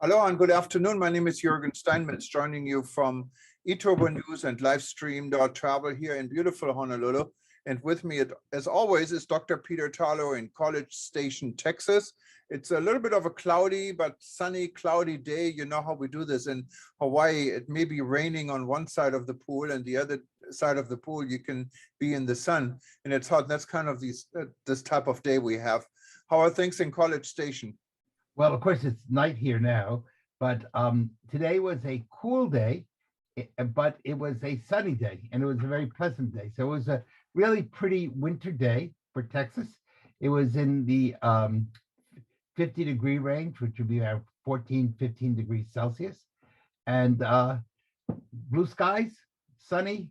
Hello and good afternoon. My name is Juergen Steinmetz, joining you from eTurbo News and Livestream.travel here in beautiful Honolulu. And with me, as always, is Dr. Peter Tarlow in College Station, Texas. It's a little bit of a cloudy but sunny, cloudy day. You know how we do this in Hawaii. It may be raining on one side of the pool, and the other side of the pool you can be in the sun, and it's hot. That's kind of this type of day we have. How are things in College Station? Well, of course, it's night here now, but today was a cool day, but it was a sunny day, and it was a very pleasant day. So it was a really pretty winter day for Texas. It was in the 50-degree range, which would be about 14, 15 degrees Celsius. And blue skies, sunny,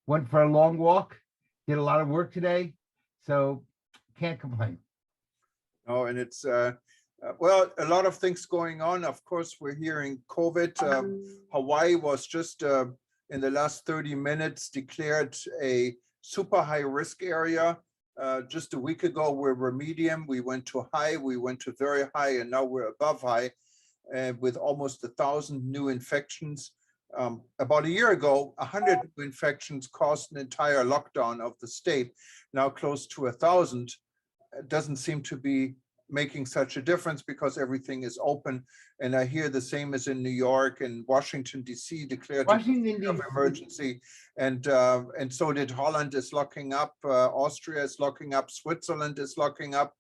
went for a long walk, did a lot of work today, so can't complain. Oh, and it's well, a lot of things going on. Of course, we're hearing COVID. Hawaii was just in the last 30 minutes declared a super high risk area. Just a week ago, we were medium. We went to high, we went to very high, and now we're above high with almost 1,000 new infections. About a year ago, 100 new infections caused an entire lockdown of the state. Now close to 1,000. It doesn't seem to be making such a difference because everything is open. And I hear the same as in New York and Washington, D.C. declared an emergency. And so did Holland is locking up, Austria is locking up, Switzerland is locking up.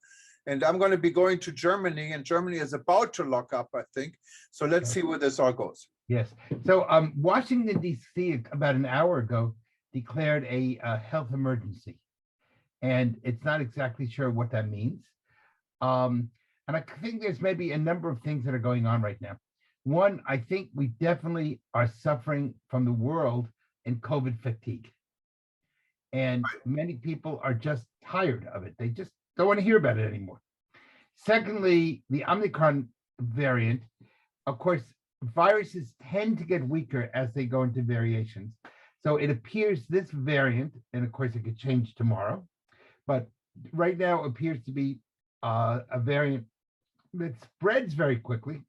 And I'm going to be going to Germany, and Germany is about to lock up, I think. So let's see where this all goes. Yes. So Washington, D.C. about an hour ago declared a health emergency. And it's not exactly sure what that means. And I think there's maybe a number of things that are going on right now. One, I think we definitely are suffering from the world in COVID fatigue. And many people are just tired of it. They just don't want to hear about it anymore. Secondly, the Omicron variant, of course, viruses tend to get weaker as they go into variations. So it appears this variant, and of course it could change tomorrow, but right now appears to be a variant that spreads very quickly,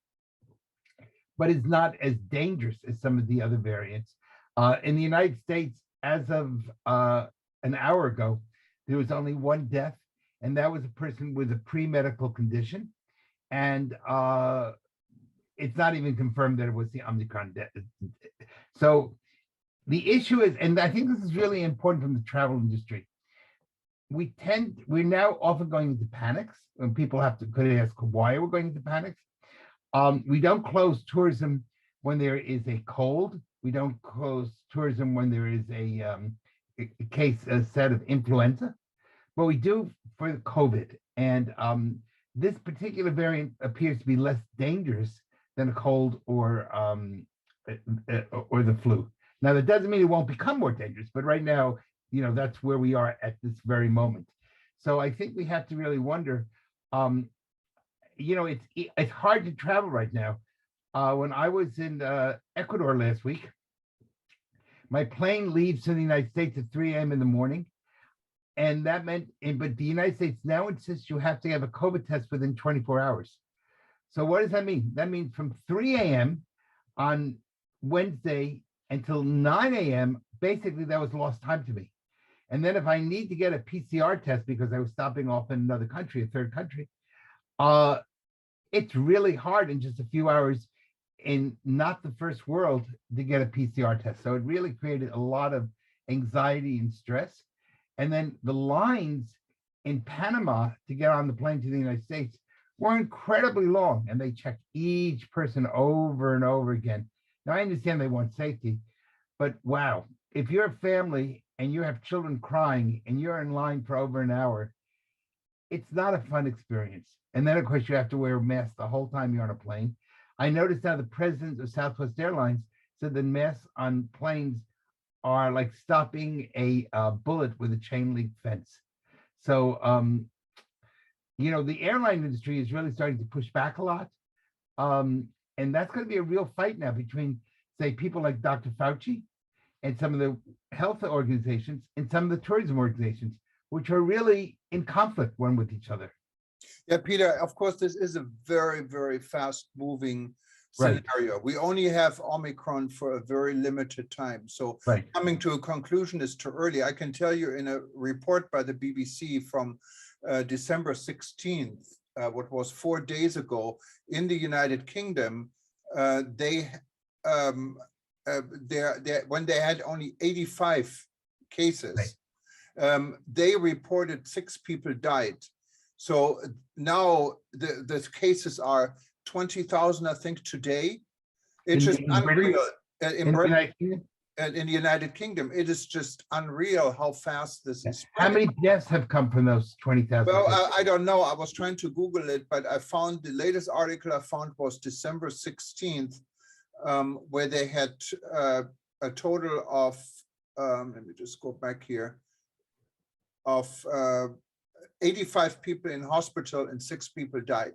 but is not as dangerous as some of the other variants. In the United States, as of an hour ago, there was only one death, and that was a person with a pre-medical condition. And it's not even confirmed that it was the Omicron death. So the issue is, and I think this is really important from the travel industry, we're now often going into panics when people could ask why we're going into panics. We don't close tourism when there is a cold. We don't close tourism when there is a set of influenza, but we do for COVID. And this particular variant appears to be less dangerous than a cold or the flu. Now, that doesn't mean it won't become more dangerous, but right now, that's where we are at this very moment. So I think we have to really wonder, it's hard to travel right now. When I was in Ecuador last week, my plane leaves to the United States at 3 a.m. in the morning. And that meant, but the United States now insists you have to have a COVID test within 24 hours. So what does that mean? That means from 3 a.m. on Wednesday until 9 a.m., basically that was lost time to me. And then if I need to get a PCR test because I was stopping off in another country, a third country, it's really hard in just a few hours in not the first world to get a PCR test. So it really created a lot of anxiety and stress. And then the lines in Panama to get on the plane to the United States were incredibly long, and they checked each person over and over again. Now, I understand they want safety, but wow, if you're a family and you have children crying and you're in line for over an hour, it's not a fun experience. And then, of course, you have to wear a mask the whole time you're on a plane. I noticed now the president of Southwest Airlines said that masks on planes are like stopping a bullet with a chain link fence. So, the airline industry is really starting to push back a lot. And that's going to be a real fight now between, say, people like Dr. Fauci and some of the health organizations and some of the tourism organizations, which are really in conflict one with each other. Yeah, Peter, of course, this is a very, very fast moving Right. scenario. We only have Omicron for a very limited time. So Right. coming to a conclusion is too early. I can tell you in a report by the BBC from December 16th, what was 4 days ago, in the United Kingdom, they when they had only 85 cases, they reported 6 people died. So now the cases are 20,000, I think, today. It's just unreal. In the United Kingdom, it is just unreal how fast this is How spreading. many deaths have come from those 20,000? Well, I don't know. I was trying to Google it, but I found the latest article I found was December 16th, where they had a total of, let me just go back here, of 85 people in hospital and 6 people died.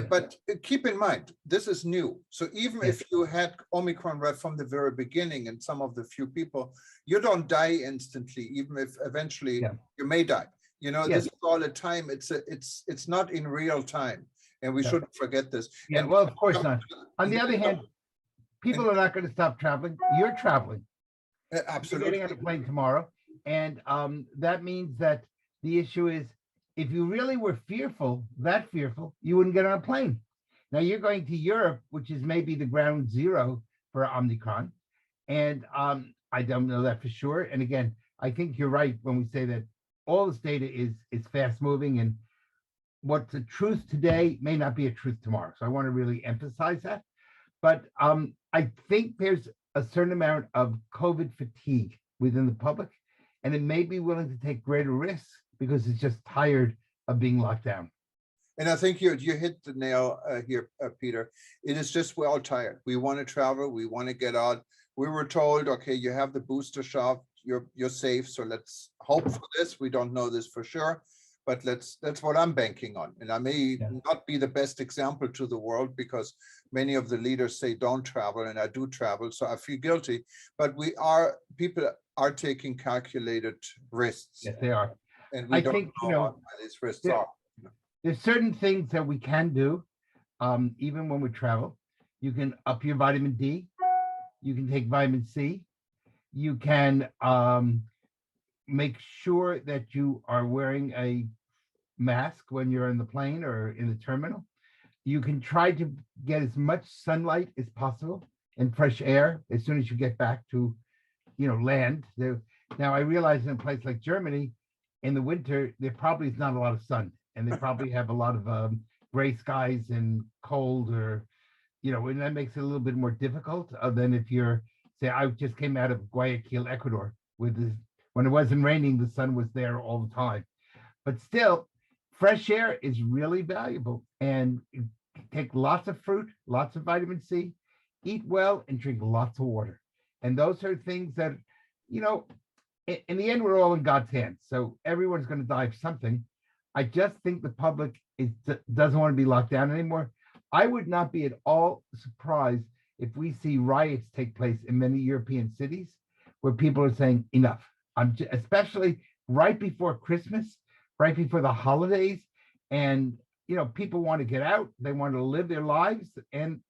But keep in mind, this is new. So even if you had Omicron right from the very beginning and some of the few people, you don't die instantly, even if eventually you may die. You know, this is all the time. It's not in real time. And we shouldn't forget this. Yeah, and well, of course not. On the other hand, people are not going to stop traveling. You're traveling. Absolutely. You're getting on a plane tomorrow. And that means that the issue is, if you really were fearful, that fearful, you wouldn't get on a plane. Now you're going to Europe, which is maybe the ground zero for Omicron. And I don't know that for sure. And again, I think you're right when we say that all this data is fast moving, and what's a truth today may not be a truth tomorrow. So I want to really emphasize that. But I think there's a certain amount of COVID fatigue within the public, and it may be willing to take greater risks because it's just tired of being locked down. And I think you hit the nail here, Peter. It is just we're all tired. We want to travel. We want to get out. We were told, okay, you have the booster shot. You're safe. So let's hope for this. We don't know this for sure, but that's what I'm banking on. And I may not be the best example to the world because many of the leaders say don't travel, and I do travel, so I feel guilty. But people are taking calculated risks. Yes, they are. And we don't know what these risks are. There's certain things that we can do, even when we travel. You can up your vitamin D. You can take vitamin C. You can make sure that you are wearing a mask when you're in the plane or in the terminal. You can try to get as much sunlight as possible and fresh air as soon as you get back to, land. Now, I realize in a place like Germany, in the winter, there probably is not a lot of sun, and they probably have a lot of gray skies and cold, or, and that makes it a little bit more difficult than if you're, say, I just came out of Guayaquil, Ecuador, when it wasn't raining, the sun was there all the time. But still, fresh air is really valuable, and take lots of fruit, lots of vitamin C, eat well, and drink lots of water. And those are things that, in the end, we're all in God's hands. So everyone's going to die of something. I just think the public doesn't want to be locked down anymore. I would not be at all surprised if we see riots take place in many European cities where people are saying enough. Especially right before Christmas, right before the holidays. And, people want to get out. They want to live their lives. And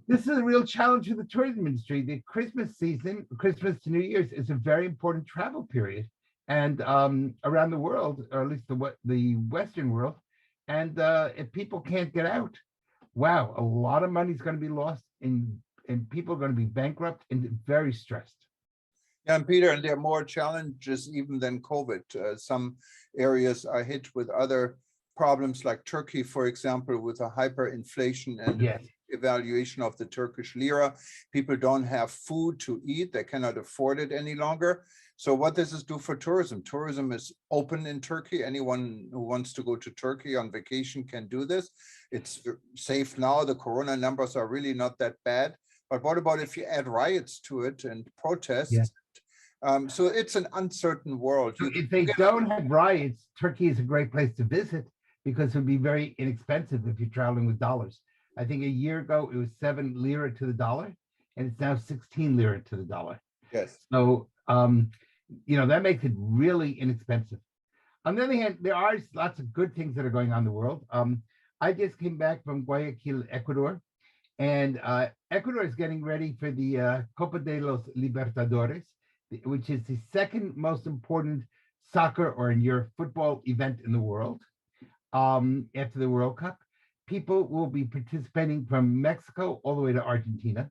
this is a real challenge for the tourism industry. The Christmas season, Christmas to New Year's, is a very important travel period, and around the world, or at least the Western world. And if people can't get out, wow, a lot of money is going to be lost, and people are going to be bankrupt and very stressed. Yeah, and Peter, and there are more challenges even than COVID. Some areas are hit with other problems, like Turkey, for example, with a hyperinflation and evaluation of the Turkish lira. People don't have food to eat. They cannot afford it any longer. So what does this do for tourism? Tourism is open in Turkey. Anyone who wants to go to Turkey on vacation can do this. It's safe now. The corona numbers are really not that bad. But what about if you add riots to it and protests? So it's an uncertain world. If they don't have riots, Turkey is a great place to visit because it would be very inexpensive if you're traveling with dollars. I think a year ago, it was 7 lira to the dollar, and it's now 16 lira to the dollar. Yes. So, that makes it really inexpensive. On the other hand, there are lots of good things that are going on in the world. I just came back from Guayaquil, Ecuador, And Ecuador is getting ready for the Copa de los Libertadores, which is the second most important soccer or in your football event in the world. After the World Cup, people will be participating from Mexico all the way to Argentina.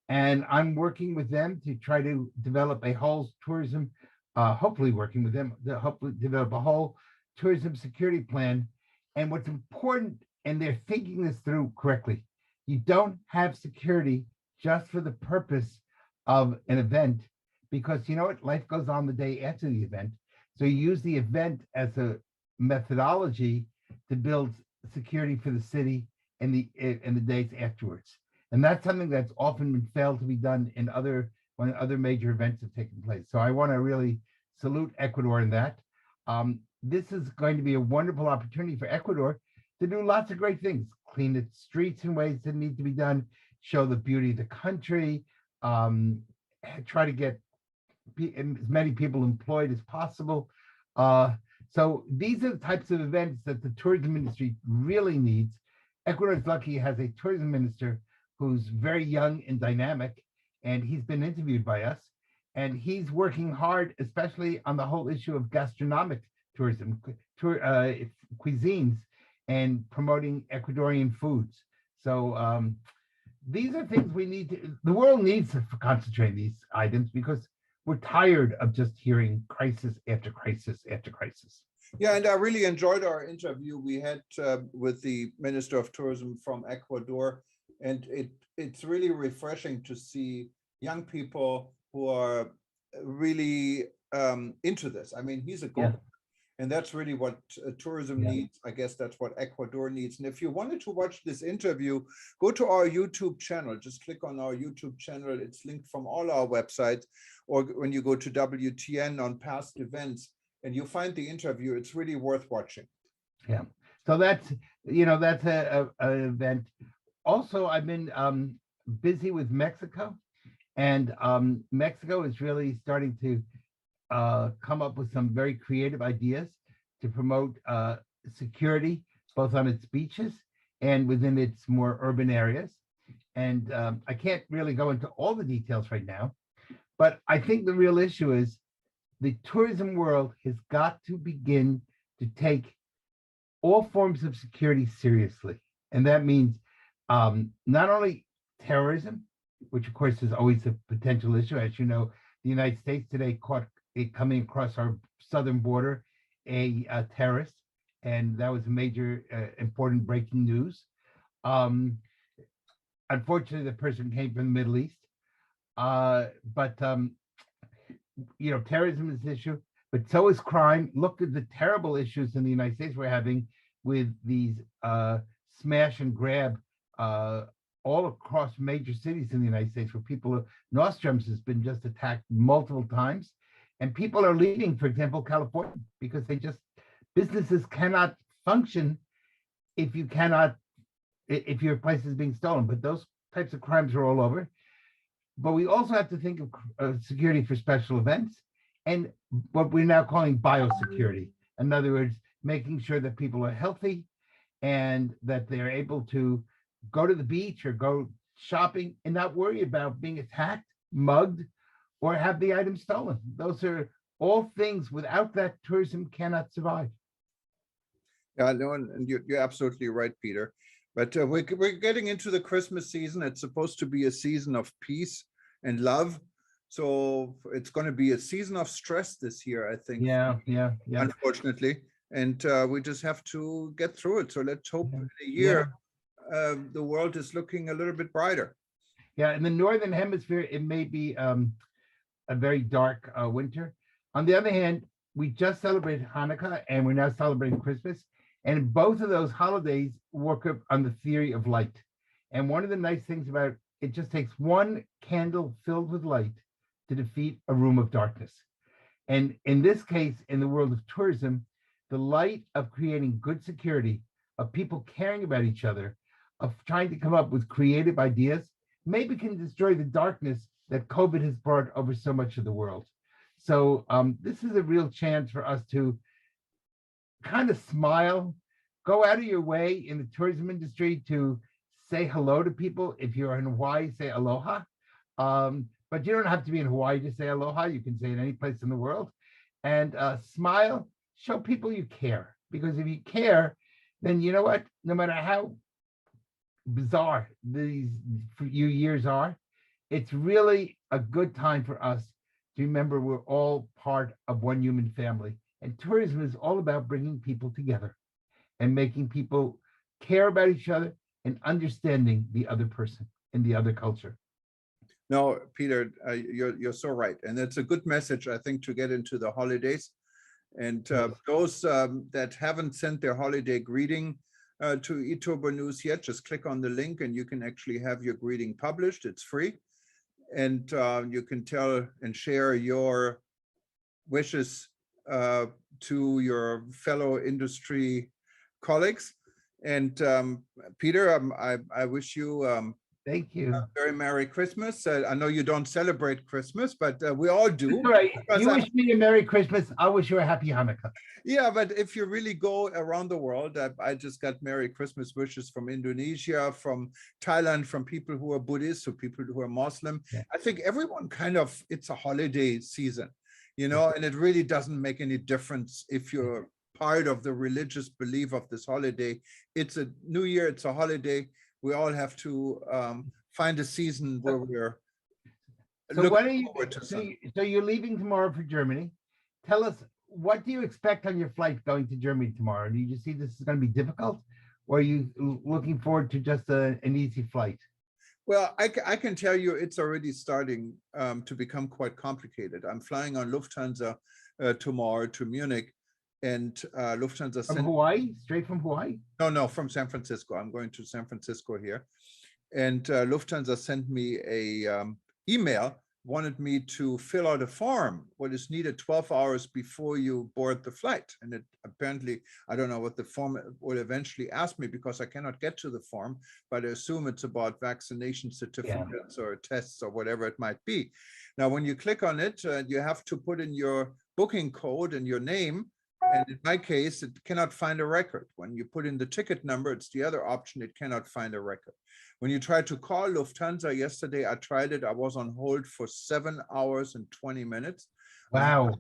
And I'm working with them to try to develop a whole tourism, hopefully working with them to hopefully develop a whole tourism security plan. And what's important, and they're thinking this through correctly, you don't have security just for the purpose of an event, because you know what, life goes on the day after the event. So you use the event as a methodology to build security for the city and the days afterwards. And that's something that's often been failed to be done in when other major events have taken place. So I want to really salute Ecuador in that. This is going to be a wonderful opportunity for Ecuador to do lots of great things, clean its streets in ways that need to be done, show the beauty of the country, try to get as many people employed as possible. So these are the types of events that the tourism industry really needs. Ecuador is lucky it has a tourism minister who's very young and dynamic, and he's been interviewed by us. And he's working hard, especially on the whole issue of gastronomic tourism, cuisines, and promoting Ecuadorian foods. So these are things we need to, the world needs to concentrate on these items, because we're tired of just hearing crisis after crisis after crisis. Yeah, and I really enjoyed our interview we had with the Minister of Tourism from Ecuador. And it's really refreshing to see young people who are really into this. I mean, he's a go. And that's really what tourism needs. I guess that's what Ecuador needs. And if you wanted to watch this interview, go to our YouTube channel. Just click on our YouTube channel. It's linked from all our websites. Or when you go to WTN on past events and you find the interview, it's really worth watching. Yeah. So that's, that's an event. Also, I've been busy with Mexico, and Mexico is really starting to come up with some very creative ideas to promote security, both on its beaches and within its more urban areas. And I can't really go into all the details right now, but I think the real issue is the tourism world has got to begin to take all forms of security seriously. And that means not only terrorism, which of course is always a potential issue. As you know, the United States today caught it coming across our southern border, a terrorist, and that was a major important breaking news. Unfortunately, the person came from the Middle East, but terrorism is an issue, but so is crime. Look at the terrible issues in the United States we're having with these smash and grab all across major cities in the United States, where people, Nostrums has been just attacked multiple times. And people are leaving, for example, California, because businesses cannot function if your place is being stolen. But those types of crimes are all over. But we also have to think of security for special events and what we're now calling biosecurity. In other words, making sure that people are healthy and that they're able to go to the beach or go shopping and not worry about being attacked, mugged, or have the item stolen. Those are all things without that tourism cannot survive. Yeah, no, and you're absolutely right, Peter. But we're getting into the Christmas season. It's supposed to be a season of peace and love. So it's going to be a season of stress this year, I think. Yeah. Unfortunately. And we just have to get through it. So let's hope in a year the world is looking a little bit brighter. Yeah, in the Northern Hemisphere, it may be a very dark winter. On the other hand, we just celebrated Hanukkah and we're now celebrating Christmas. And both of those holidays work up on the theory of light. And one of the nice things about it just takes one candle filled with light to defeat a room of darkness. And in this case, in the world of tourism, the light of creating good security, of people caring about each other, of trying to come up with creative ideas, maybe can destroy the darkness that COVID has brought over so much of the world. So this is a real chance for us to kind of smile, go out of your way in the tourism industry to say hello to people. If you're in Hawaii, say aloha. But you don't have to be in Hawaii to say aloha. You can say it any place in the world. And smile, show people you care. Because if you care, then you know what? No matter how bizarre these few years are, it's really a good time for us to remember we're all part of one human family. And tourism is all about bringing people together and making people care about each other and understanding the other person and the other culture. No, Peter, you're so right. And it's a good message, I think, to get into the holidays. And those that haven't sent their holiday greeting to eTurbo News yet, just click on the link and you can actually have your greeting published. It's free. And you can tell and share your wishes to your fellow industry colleagues. And Peter, I wish you Thank you. very Merry Christmas. I know you don't celebrate Christmas, but we all do. Right. You wish me a Merry Christmas. I wish you a Happy Hanukkah. Yeah, but if you really go around the world, I just got Merry Christmas wishes from Indonesia, from Thailand, from people who are Buddhist, or people who are Muslim. Yeah. I think everyone kind of, it's a holiday season, you know, and it really doesn't make any difference if you're part of the religious belief of this holiday. It's a new year, it's a holiday. We all have to find a season where we're looking forward to something. So you're leaving tomorrow for Germany. Tell us, what do you expect on your flight going to Germany tomorrow? Do you just see this is going to be difficult, or are you looking forward to just an easy flight? Well, I can tell you it's already starting to become quite complicated. I'm flying on Lufthansa tomorrow to Munich. And Lufthansa from Hawaii, straight from Hawaii? No, from San Francisco. I'm going to San Francisco here. And Lufthansa sent me a email, wanted me to fill out a form, what is needed 12 hours before you board the flight. And it apparently, I don't know what the form will eventually ask me because I cannot get to the form, but I assume it's about vaccination certificates or tests or whatever it might be. Now, when you click on it, you have to put in your booking code and your name. And in my case, it cannot find a record. When you put in the ticket number, it's the other option, it cannot find a record. When you try to call Lufthansa yesterday, I tried it. I was on hold for 7 hours and 20 minutes. Wow.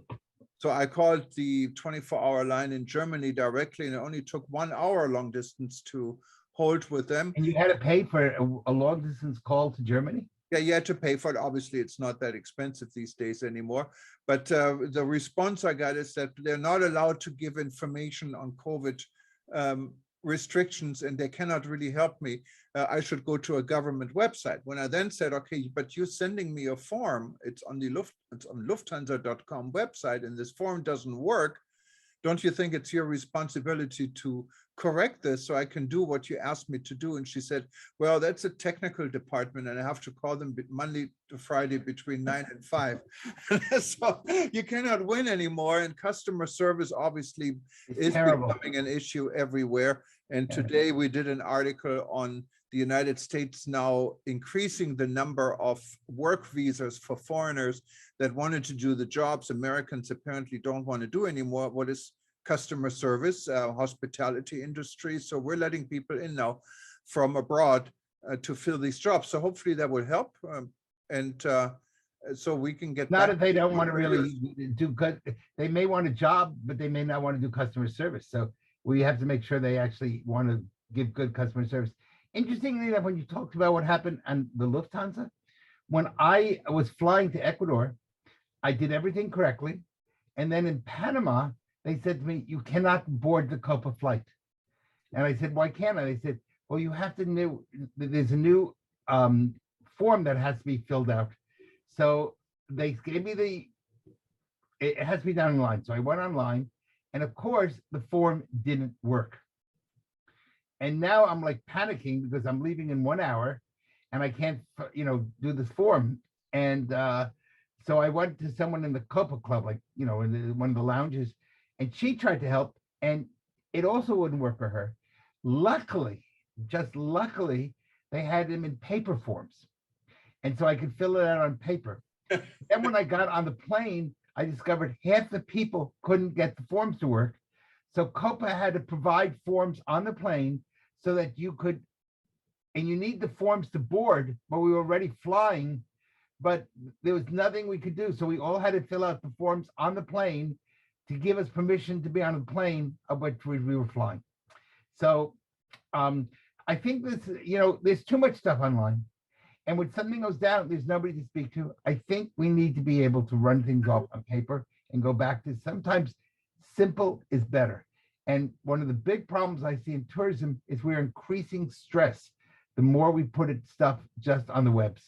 So I called the 24-hour line in Germany directly, and it only took 1 hour long distance to hold with them. And you had to pay for a long distance call to Germany? Yeah, you had to pay for it. Obviously, it's not that expensive these days anymore. But the response I got is that they're not allowed to give information on COVID restrictions, and they cannot really help me. I should go to a government website. When I then said, okay, but you're sending me a form, it's on Lufthansa.com website, and this form doesn't work. Don't you think it's your responsibility to correct this so I can do what you asked me to do? And she said, well, that's a technical department and I have to call them Monday to Friday between 9 and 5. So you cannot win anymore. And customer service obviously is becoming an issue everywhere. And today we did an article on the United States now increasing the number of work visas for foreigners that wanted to do the jobs Americans apparently don't want to do anymore. What is customer service, hospitality industry. So we're letting people in now from abroad to fill these jobs. So hopefully that will help. So we can get not if they don't want to really do good. They may want a job, but they may not want to do customer service. So we have to make sure they actually want to give good customer service. Interestingly enough, when you talked about what happened on the Lufthansa, when I was flying to Ecuador, I did everything correctly. And then in Panama, they said to me, you cannot board the Copa flight. And I said, why can't I? They said, well, you have to there's a new form that has to be filled out. So they gave me it has to be done online. So I went online, and of course the form didn't work. And now I'm like panicking because I'm leaving in 1 hour and I can't, do this form. And so I went to someone in the Copa Club, like, in one of the lounges, and she tried to help, and it also wouldn't work for her. Luckily, just luckily, they had them in paper forms. And so I could fill it out on paper. Then when I got on the plane, I discovered half the people couldn't get the forms to work. So Copa had to provide forms on the plane so that you could and you need the forms to board, but we were already flying, but there was nothing we could do. So we all had to fill out the forms on the plane to give us permission to be on the plane of which we were flying. So I think this, there's too much stuff online. And when something goes down, there's nobody to speak to. I think we need to be able to run things off on paper and go back to sometimes simple is better. And one of the big problems I see in tourism is we're increasing stress the more we put stuff just on the webs.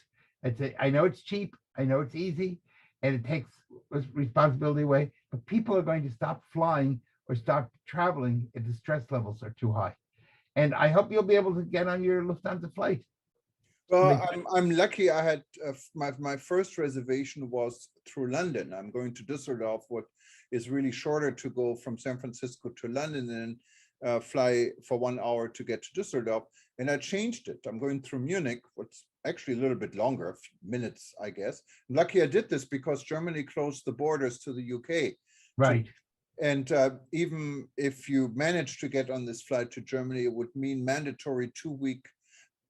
I know it's cheap, I know it's easy, and it takes responsibility away, but people are going to stop flying or stop traveling if the stress levels are too high. And I hope you'll be able to get on your Lufthansa flight. Well, I'm lucky. I had my first reservation was through London. I'm going to Düsseldorf, what is really shorter to go from San Francisco to London and fly for 1 hour to get to Düsseldorf. And I changed it. I'm going through Munich, what's actually a little bit longer, a few minutes, I guess. I'm lucky I did this because Germany closed the borders to the UK. Right. And even if you manage to get on this flight to Germany, it would mean mandatory 2-week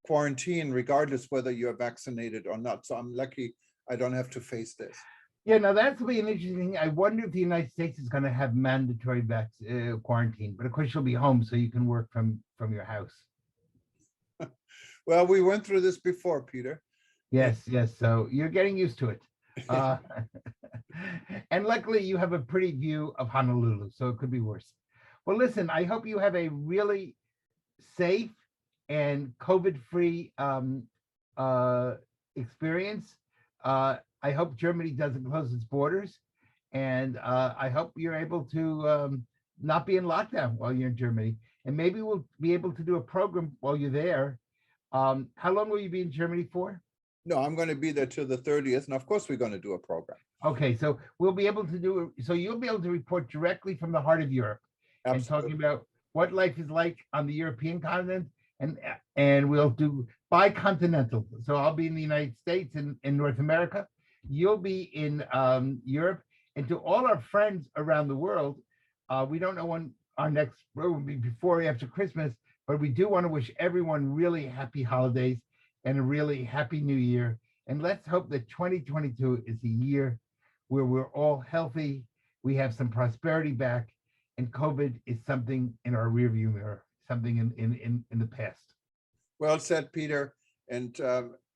quarantine, regardless whether you're vaccinated or not. So I'm lucky I don't have to face this. Yeah, now that's be an interesting thing. I wonder if the United States is going to have mandatory quarantine, but of course you'll be home so you can work from your house. Well, we went through this before, Peter. Yes. So you're getting used to it. And luckily you have a pretty view of Honolulu, so it could be worse. Well, listen, I hope you have a really safe and COVID-free experience. I hope Germany doesn't close its borders, and I hope you're able to not be in lockdown while you're in Germany. And maybe we'll be able to do a program while you're there. How long will you be in Germany for? No, I'm going to be there till the 30th, and of course we're going to do a program. Okay, so we'll be able to do so you'll be able to report directly from the heart of Europe. Absolutely. And talking about what life is like on the European continent, and we'll do bicontinental. So I'll be in the United States and in North America. You'll be in Europe. And to all our friends around the world, we don't know when our next program will be before or after Christmas, but we do want to wish everyone really happy holidays and a really happy new year. And let's hope that 2022 is a year where we're all healthy, we have some prosperity back, and COVID is something in our rearview mirror, something in the past. Well said, Peter. And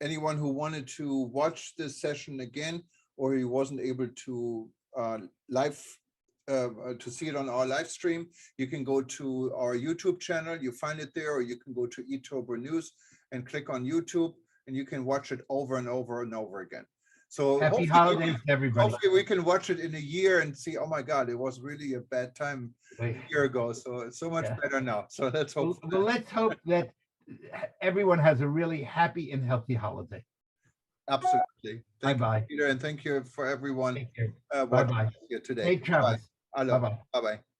anyone who wanted to watch this session again, or he wasn't able to to see it on our live stream, you can go to our YouTube channel. You find it there, or you can go to eTober News and click on YouTube, and you can watch it over and over and over again. So happy holidays, everybody. Hopefully we can watch it in a year and see, oh my God, it was really a bad time a year ago. So it's so much better now. So let's hope. Well, let's hope that everyone has a really happy and healthy holiday. Absolutely. Thank Bye-bye. you, Peter, and thank you for everyone watching here today. Safe travels. Bye-bye. Bye-bye.